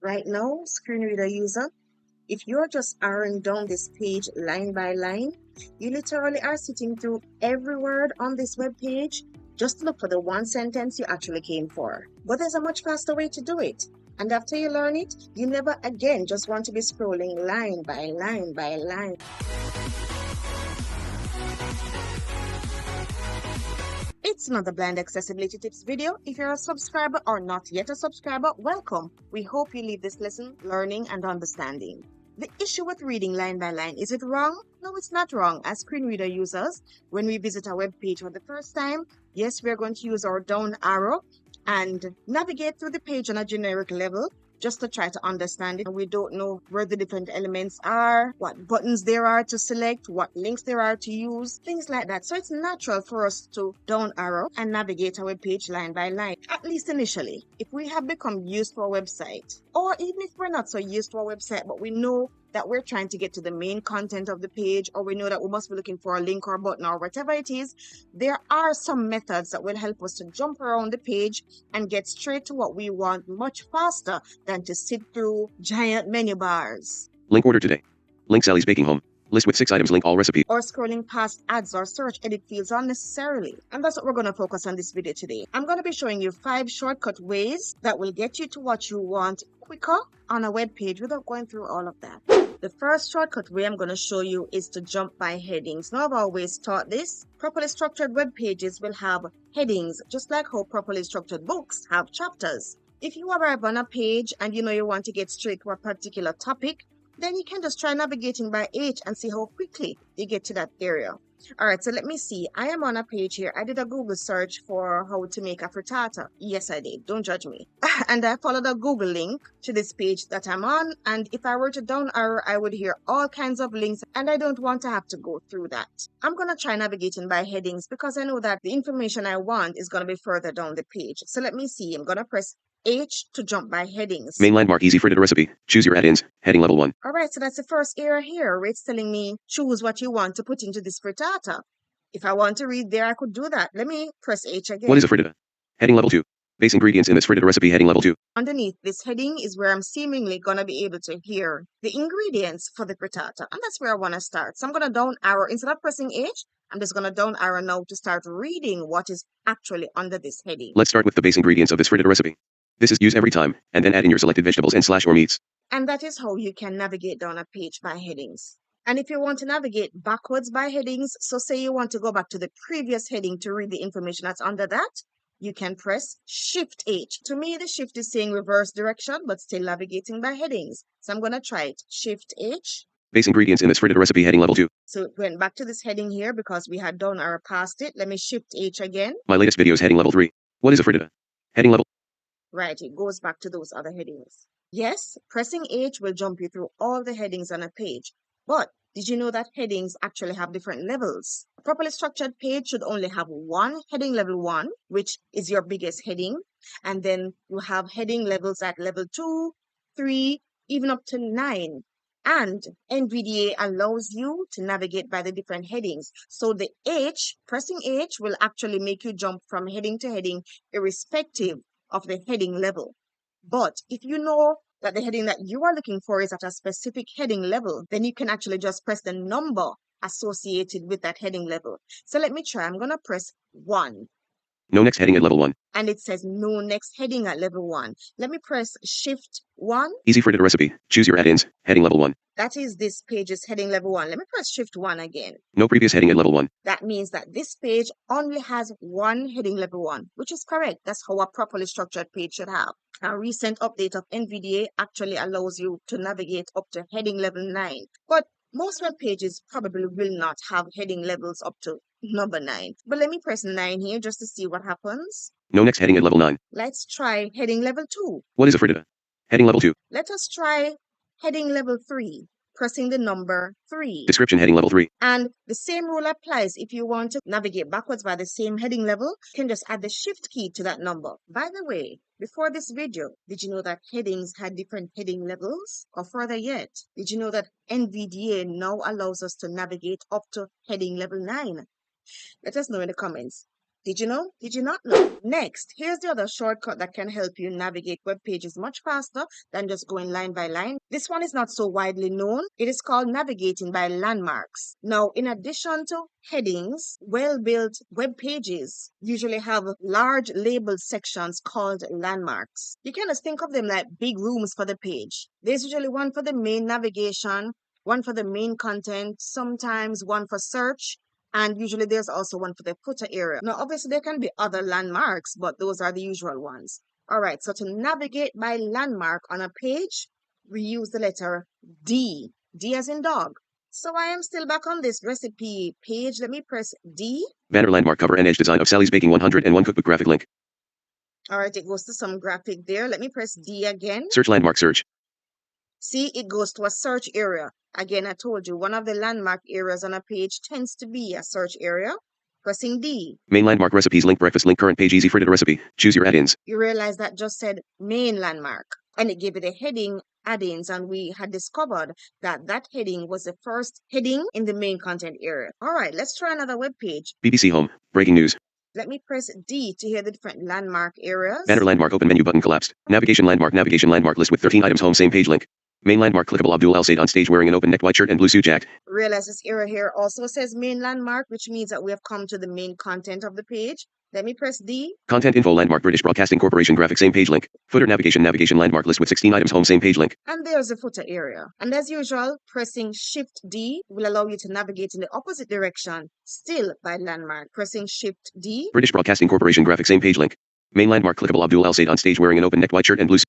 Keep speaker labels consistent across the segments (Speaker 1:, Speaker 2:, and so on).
Speaker 1: Right now, screen reader user, if you're just arrowing down this page line by line, you literally are sitting through every word on this web page just to look for the one sentence you actually came for. But there's a much faster way to do it. And after you learn it, you never again just want to be scrolling line by line by line. It's another Blind Accessibility Tips video. If you're a subscriber or not yet a subscriber, welcome. We hope you leave this lesson learning and understanding. The issue with reading line by line, is it wrong? No, it's not wrong. As screen reader users, when we visit a web page for the first time, yes, we're going to use our down arrow and navigate through the page on a generic level just to try to understand it. We don't know where the different elements are, what buttons there are to select, what links there are to use, things like that. So it's natural for us to down arrow and navigate our web page line by line, at least initially. If we have become used to our website, or even if we're not so used to our website, but we know that we're trying to get to the main content of the page, or we know that we must be looking for a link or a button or whatever it is, there are some methods that will help us to jump around the page and get straight to what we want much faster than to sit through giant menu bars.
Speaker 2: Link order today. Link Sally's Baking Home. List with 6 items, link all recipe.
Speaker 1: Or scrolling past ads or search edit fields unnecessarily. And that's what we're going to focus on this video today. I'm going to be showing you 5 shortcut ways that will get you to what you want quicker on a web page without going through all of that. The first shortcut way I'm going to show you is to jump by headings. Now, I've always taught this. Properly structured web pages will have headings, just like how properly structured books have chapters. If you arrive on a page and you know you want to get straight to a particular topic, then you can just try navigating by H and see how quickly you get to that area. All right, so let me see. I am on a page here. I did a Google search for how to make a frittata. Yes, I did. Don't judge me. And I followed a Google link to this page that I'm on. And if I were to down arrow, I would hear all kinds of links. And I don't want to have to go through that. I'm going to try navigating by headings because I know that the information I want is going to be further down the page. So let me see. I'm going to press H to jump by headings.
Speaker 2: Main landmark easy frittata recipe. Choose your add-ins. Heading level 1.
Speaker 1: All right, so that's the first area here where it's telling me choose what you want to put into this frittata. If I want to read there, I could do that. Let me press H again.
Speaker 2: What is a frittata? Heading level 2. Base ingredients in this frittata recipe. Heading level 2.
Speaker 1: Underneath this heading is where I'm seemingly going to be able to hear the ingredients for the frittata. And that's where I want to start. So I'm going to down arrow. Instead of pressing H, I'm just going to down arrow now to start reading what is actually under this heading.
Speaker 2: Let's start with the base ingredients of this frittata recipe. This is use every time, and then add in your selected vegetables and / or meats.
Speaker 1: And that is how you can navigate down a page by headings. And if you want to navigate backwards by headings, so say you want to go back to the previous heading to read the information that's under that, you can press Shift H. To me, the shift is saying reverse direction, but still navigating by headings. So I'm going to try it. Shift H.
Speaker 2: Base ingredients in this frittata recipe. Heading level 2.
Speaker 1: So it went back to this heading here because we had down arrow past it. Let me Shift H again.
Speaker 2: My latest videos. Heading level 3. What is a frittata? Heading level.
Speaker 1: Right, it goes back to those other headings. Yes, pressing H will jump you through all the headings on a page. But did you know that headings actually have different levels? A properly structured page should only have one heading level 1, which is your biggest heading. And then you have heading levels at level 2, 3, even up to 9. And NVDA allows you to navigate by the different headings. So the H, pressing H will actually make you jump from heading to heading irrespective of the heading level. But if you know that the heading that you are looking for is at a specific heading level, then you can actually just press the number associated with that heading level. So let me try. I'm going to press 1.
Speaker 2: No next heading at level 1.
Speaker 1: And it says no next heading at level 1. Let me press Shift 1.
Speaker 2: Easy frittata recipe. Choose your add-ins. Heading level 1.
Speaker 1: That is this page's heading level 1. Let me press Shift 1 again.
Speaker 2: No previous heading at level 1.
Speaker 1: That means that this page only has one heading level 1, which is correct. That's how a properly structured page should have. A recent update of NVDA actually allows you to navigate up to heading level 9. But most web pages probably will not have heading levels up to number 9. But let me press 9 here just to see what happens.
Speaker 2: No next heading at level 9.
Speaker 1: Let's try heading level 2.
Speaker 2: What is a frittata? Heading level 2.
Speaker 1: Let us try heading level 3. Pressing the number 3.
Speaker 2: Description heading level 3.
Speaker 1: And the same rule applies if you want to navigate backwards by the same heading level. You can just add the shift key to that number. By the way, before this video, did you know that headings had different heading levels? Or further yet, did you know that NVDA now allows us to navigate up to heading level 9? Let us know in the comments. Did you know? Did you not know? Next, here's the other shortcut that can help you navigate web pages much faster than just going line by line. This one is not so widely known. It is called navigating by landmarks. Now, in addition to headings, well-built web pages usually have large labeled sections called landmarks. You can just think of them like big rooms for the page. There's usually one for the main navigation, one for the main content, sometimes one for search, and usually there's also one for the footer area. Now, obviously, there can be other landmarks, but those are the usual ones. All right, so to navigate by landmark on a page, we use the letter D. D as in dog. So I am still back on this recipe page. Let me press D.
Speaker 2: Banner landmark cover and edge design of Sally's Baking 101 cookbook graphic link.
Speaker 1: All right, it goes to some graphic there. Let me press D again.
Speaker 2: Search landmark search.
Speaker 1: See, it goes to a search area. Again, I told you, one of the landmark areas on a page tends to be a search area. Pressing D.
Speaker 2: Main landmark recipes link breakfast link current page easy frittata recipe. Choose your add-ins.
Speaker 1: You realize that just said main landmark, and it gave it a heading add-ins, and we had discovered that that heading was the first heading in the main content area. All right, let's try another web page.
Speaker 2: BBC Home. Breaking news.
Speaker 1: Let me press D to hear the different landmark areas.
Speaker 2: Banner landmark open menu button collapsed. Navigation landmark list with 13 items home same page link. Main landmark clickable Abdul Al Said on stage wearing an open necked white shirt and blue suit jacket.
Speaker 1: Realize this area here also says main landmark, which means that we have come to the main content of the page. Let me press D.
Speaker 2: Content info landmark British Broadcasting Corporation graphic same page link. Footer navigation landmark list with 16 items home same page link.
Speaker 1: And there's the footer area. And as usual, pressing Shift D will allow you to navigate in the opposite direction, still by landmark. Pressing Shift D.
Speaker 2: British Broadcasting Corporation graphic same page link. Main landmark clickable Abdul Al Said on stage wearing an open necked white shirt and blue suit.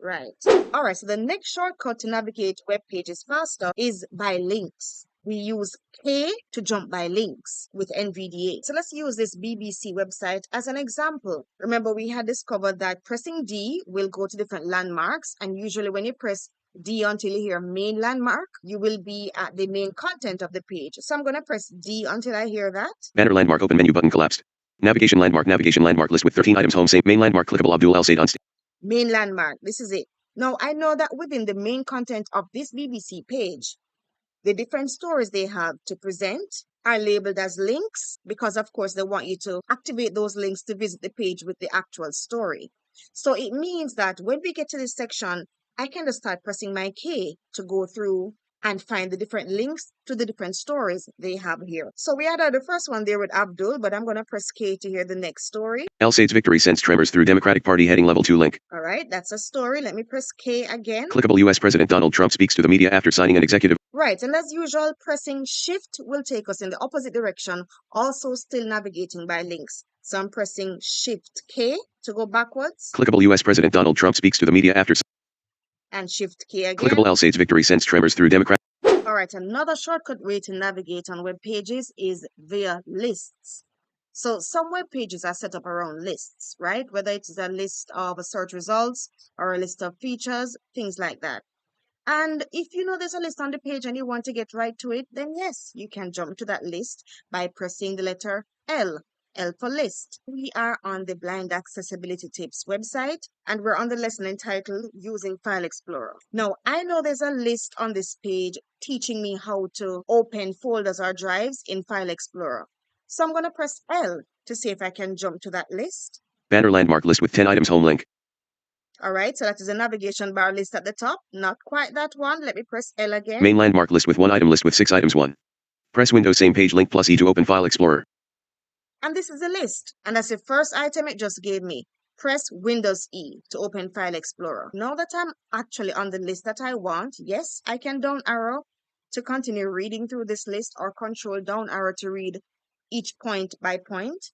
Speaker 1: Right. All right, so the next shortcut to navigate web pages faster is by links. We use K to jump by links with NVDA. So let's use this BBC website as an example. Remember, we had discovered that pressing D will go to different landmarks, and usually when you press D until you hear main landmark, you will be at the main content of the page. So I'm going to press D until I hear that.
Speaker 2: Banner landmark open menu button collapsed. Navigation landmark list with 13 items home same main landmark clickable Abdul Al Said on stage.
Speaker 1: Main landmark, this is it. Now, I know that within the main content of this BBC page, the different stories they have to present are labeled as links because, of course, they want you to activate those links to visit the page with the actual story. So it means that when we get to this section, I can just start pressing my K to go through and find the different links to the different stories they have here. So we had the first one there with Abdul, but I'm going to press K to hear the next story.
Speaker 2: Al Said's victory sends tremors through Democratic Party heading level 2 link.
Speaker 1: All right, that's a story. Let me press K again.
Speaker 2: Clickable US President Donald Trump speaks to the media after signing an executive.
Speaker 1: Right, and as usual, pressing Shift will take us in the opposite direction, also still navigating by links. So I'm pressing Shift K to go backwards.
Speaker 2: Clickable US President Donald Trump speaks to the media after.
Speaker 1: And Shift K again.
Speaker 2: Clickable Al Said's victory sends tremors through Democrat.
Speaker 1: All right, another shortcut way to navigate on web pages is via lists. So some web pages are set up around lists, right? Whether it is a list of search results or a list of features, things like that. And if you know there's a list on the page and you want to get right to it, then yes, you can jump to that list by pressing the letter L. L for list. We are on the Blind Accessibility Tips website, and we're on the lesson entitled Using File Explorer. Now, I know there's a list on this page teaching me how to open folders or drives in File Explorer. So I'm going to press L to see if I can jump to that list.
Speaker 2: Banner landmark list with 10 items home link.
Speaker 1: All right, so that is a navigation bar list at the top. Not quite that one. Let me press L again.
Speaker 2: Main landmark list with 1 item list with 6 items 1. Press Windows same page link plus E to open File Explorer.
Speaker 1: And this is a list. And that's the first item it just gave me. Press Windows E to open File Explorer. Now that I'm actually on the list that I want, yes, I can down arrow to continue reading through this list or control down arrow to read each point by point.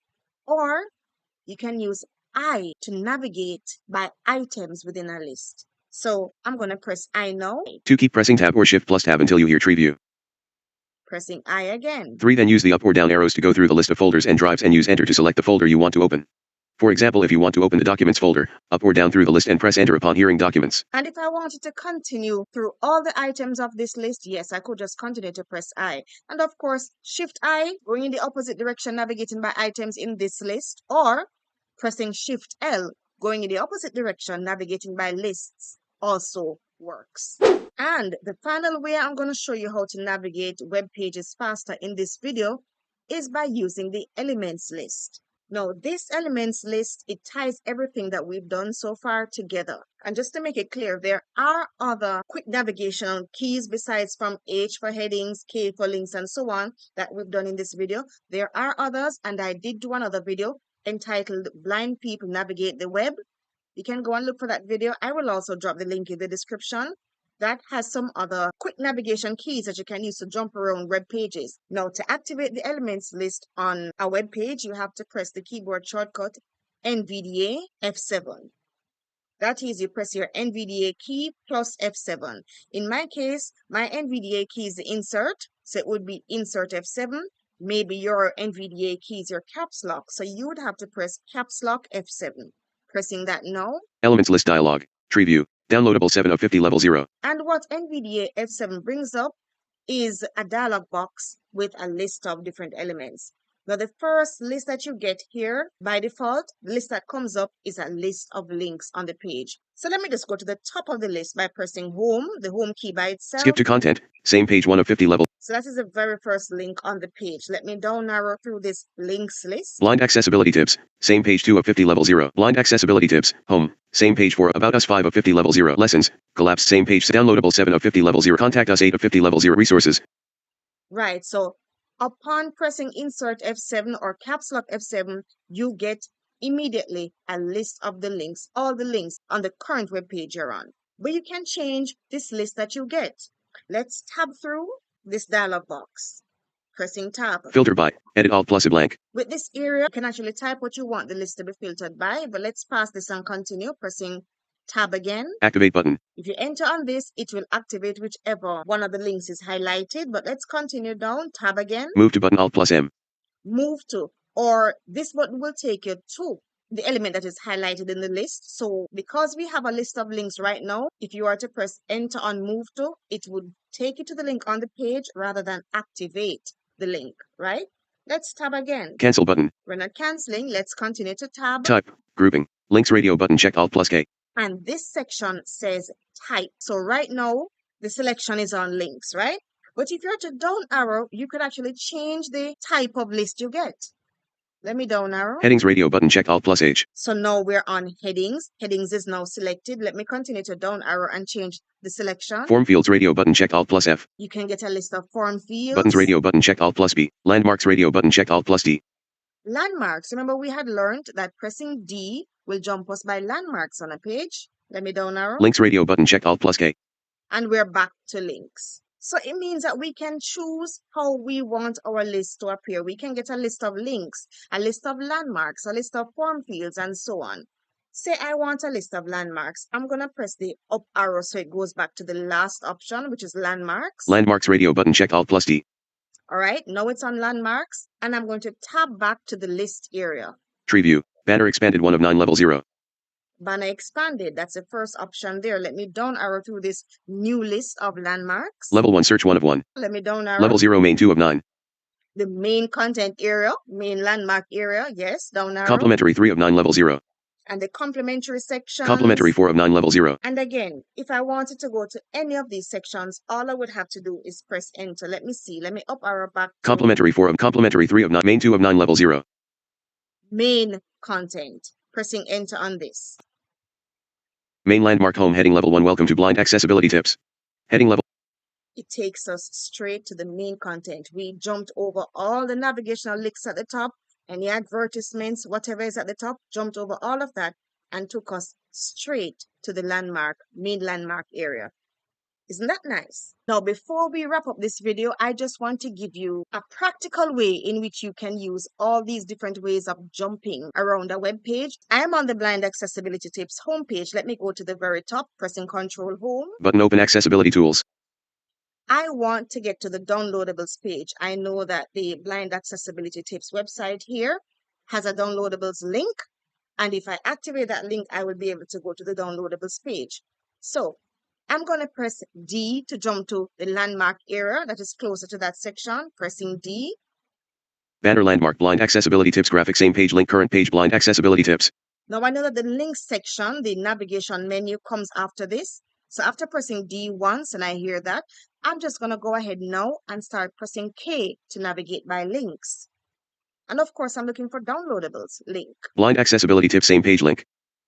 Speaker 1: Or you can use I to navigate by items within a list. So I'm going to press I now.
Speaker 2: 2. Keep pressing Tab or Shift plus Tab until you hear Tree View.
Speaker 1: Pressing I again.
Speaker 2: 3. Then use the up or down arrows to go through the list of folders and drives and use Enter to select the folder you want to open. For example, if you want to open the Documents folder, up or down through the list and press Enter upon hearing Documents.
Speaker 1: And if I wanted to continue through all the items of this list, yes, I could just continue to press I. And of course, Shift I, going in the opposite direction, navigating by items in this list, or pressing Shift L, going in the opposite direction, navigating by lists, also works. And the final way I'm going to show you how to navigate web pages faster in this video is by using the elements list. Now, this elements list, it ties everything that we've done so far together. And just to make it clear, there are other quick navigational keys besides from H for headings, K for links, and so on that we've done in this video. There are others, and I did do another video entitled Blind People Navigate the Web. You can go and look for that video. I will also drop the link in the description. That has some other quick navigation keys that you can use to jump around web pages. Now, to activate the elements list on a web page, you have to press the keyboard shortcut NVDA F7. That is, you press your NVDA key plus F7. In my case, my NVDA key is the insert, so it would be insert F7. Maybe your NVDA key is your caps lock, so you would have to press caps lock F7. Pressing that now.
Speaker 2: Elements list dialog. Tree view. Downloadable 7 of 50 level 0.
Speaker 1: And what NVDA F7 brings up is a dialog box with a list of different elements. Now, the first list that you get here, by default, the list that comes up is a list of links on the page. So let me just go to the top of the list by pressing home, the home key by itself.
Speaker 2: Skip to content. Same page 1 of 50 level.
Speaker 1: So that is the very first link on the page. Let me down narrow through this links list.
Speaker 2: Blind accessibility tips. Same page 2 of 50 level 0. Blind accessibility tips. Home. Same page 4. About us 5 of 50 level 0. Lessons. Collapsed. Same page. Downloadable 7 of 50 level 0. Contact us 8 of 50 level 0. Resources.
Speaker 1: Right. So upon pressing insert F7 or caps lock F7, you get immediately a list of the links, all the links on the current web page you're on. But you can change this list that you get. Let's tab through this dialog box. Pressing tab.
Speaker 2: Filter by. Edit Alt plus a blank.
Speaker 1: With this area, you can actually type what you want the list to be filtered by, but let's pass this and continue. Pressing tab again.
Speaker 2: Activate button.
Speaker 1: If you enter on this, it will activate whichever one of the links is highlighted, but let's continue down. Tab again.
Speaker 2: Move to button Alt plus M.
Speaker 1: Move to, or this button will take you to the element that is highlighted in the list. So because we have a list of links right now, if you are to press enter on move to, it would take you to the link on the page rather than activate the link, right? Let's tab again.
Speaker 2: Cancel button.
Speaker 1: We're not canceling. Let's continue to tab.
Speaker 2: Type. Grouping. Links radio button checked Alt plus K.
Speaker 1: And this section says type. So right now, the selection is on links, right? But if you're to down arrow, you could actually change the type of list you get. Let me down arrow.
Speaker 2: Headings radio button checked Alt plus H.
Speaker 1: So now we're on headings. Headings is now selected. Let me continue to down arrow and change the selection.
Speaker 2: Form fields radio button checked Alt plus F.
Speaker 1: You can get a list of form fields.
Speaker 2: Buttons radio button checked Alt plus B. Landmarks radio button checked Alt plus D.
Speaker 1: Landmarks. Remember we had learned that pressing D will jump us by landmarks on a page. Let me down arrow.
Speaker 2: Links radio button checked Alt plus K.
Speaker 1: And we're back to links. So it means that we can choose how we want our list to appear. We can get a list of links, a list of landmarks, a list of form fields, and so on. Say I want a list of landmarks. I'm going to press the up arrow so it goes back to the last option, which is landmarks.
Speaker 2: Landmarks radio button checked Alt plus D.
Speaker 1: All right, now it's on landmarks, and I'm going to tab back to the list area.
Speaker 2: Tree view. Banner expanded 1 of 9 level 0.
Speaker 1: Banner expanded. That's the first option there. Let me down arrow through this new list of landmarks.
Speaker 2: Level 1 search 1 of 1.
Speaker 1: Let me down arrow.
Speaker 2: Level 0 main 2 of 9.
Speaker 1: The main content area, main landmark area, yes, down arrow.
Speaker 2: Complementary 3 of 9 level 0.
Speaker 1: And the complementary section.
Speaker 2: Complementary 4 of 9 level 0.
Speaker 1: And again, if I wanted to go to any of these sections, all I would have to do is press enter. Let me see. Let me up arrow back.
Speaker 2: Complementary 4 of complementary 3 of 9. Main 2 of 9 level 0.
Speaker 1: Main content. Pressing enter on this.
Speaker 2: Main landmark home heading level 1. Welcome to blind accessibility tips. Heading level.
Speaker 1: It takes us straight to the main content. We jumped over all the navigational links at the top, any advertisements, whatever is at the top, jumped over all of that and took us straight to the landmark, main landmark area. Isn't that nice? Now, before we wrap up this video, I just want to give you a practical way in which you can use all these different ways of jumping around a web page. I am on the Blind Accessibility Tips homepage. Let me go to the very top, pressing Control Home.
Speaker 2: Button open accessibility tools.
Speaker 1: I want to get to the downloadables page. I know that the Blind Accessibility Tips website here has a downloadables link. And if I activate that link, I will be able to go to the downloadables page. So I'm going to press D to jump to the landmark area that is closer to that section. Pressing D.
Speaker 2: Banner landmark blind accessibility tips graphic same page link current page blind accessibility tips.
Speaker 1: Now I know that the links section, the navigation menu comes after this. So after pressing D once and I hear that, I'm just going to go ahead now and start pressing K to navigate by links. And of course, I'm looking for downloadables link.
Speaker 2: Blind accessibility tips same page link.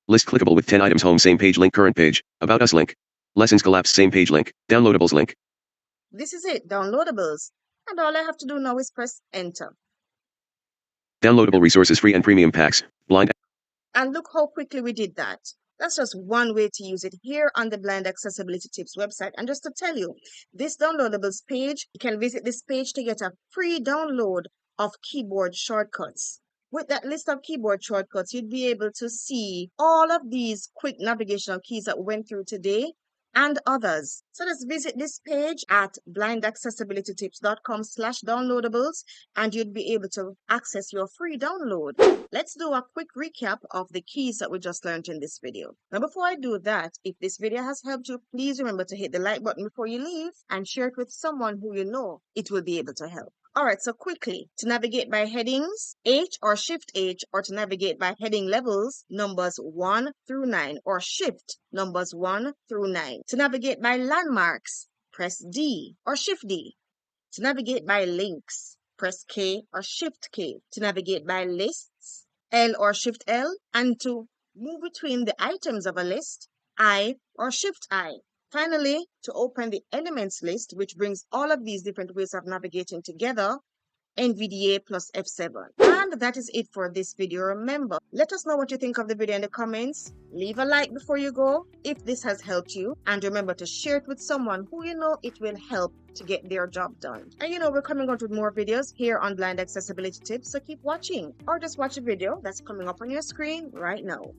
Speaker 2: List clickable with 10 items home same page link current page. About us link. Lessons collapsed same page link. Downloadables link.
Speaker 1: This is it, downloadables. And all I have to do now is press enter.
Speaker 2: Downloadable resources free and premium packs. Blind.
Speaker 1: And look how quickly we did that. That's just one way to use it here on the Blind Accessibility Tips website. And just to tell you, this downloadables page, you can visit this page to get a free download of keyboard shortcuts. With that list of keyboard shortcuts, you'd be able to see all of these quick navigational keys that we went through today and others. So let's visit this page at blindaccessibilitytips.com/downloadables and you'd be able to access your free download. Let's do a quick recap of the keys that we just learned in this video. Now, before I do that, if this video has helped you, please remember to hit the like button before you leave and share it with someone who you know it will be able to help. All right, so quickly, to navigate by headings, H or Shift H, or to navigate by heading levels, numbers 1 through 9, or Shift numbers 1 through 9. To navigate by landmarks, press D or Shift D. To navigate by links, press K or Shift K. To navigate by lists, L or Shift L. And to move between the items of a list, I or Shift I. Finally, to open the elements list, which brings all of these different ways of navigating together, NVDA plus F7. And that is it for this video. Remember, let us know what you think of the video in the comments. Leave a like before you go if this has helped you. And remember to share it with someone who you know it will help to get their job done. And you know, we're coming out with more videos here on Blind Accessibility Tips, so keep watching or just watch a video that's coming up on your screen right now.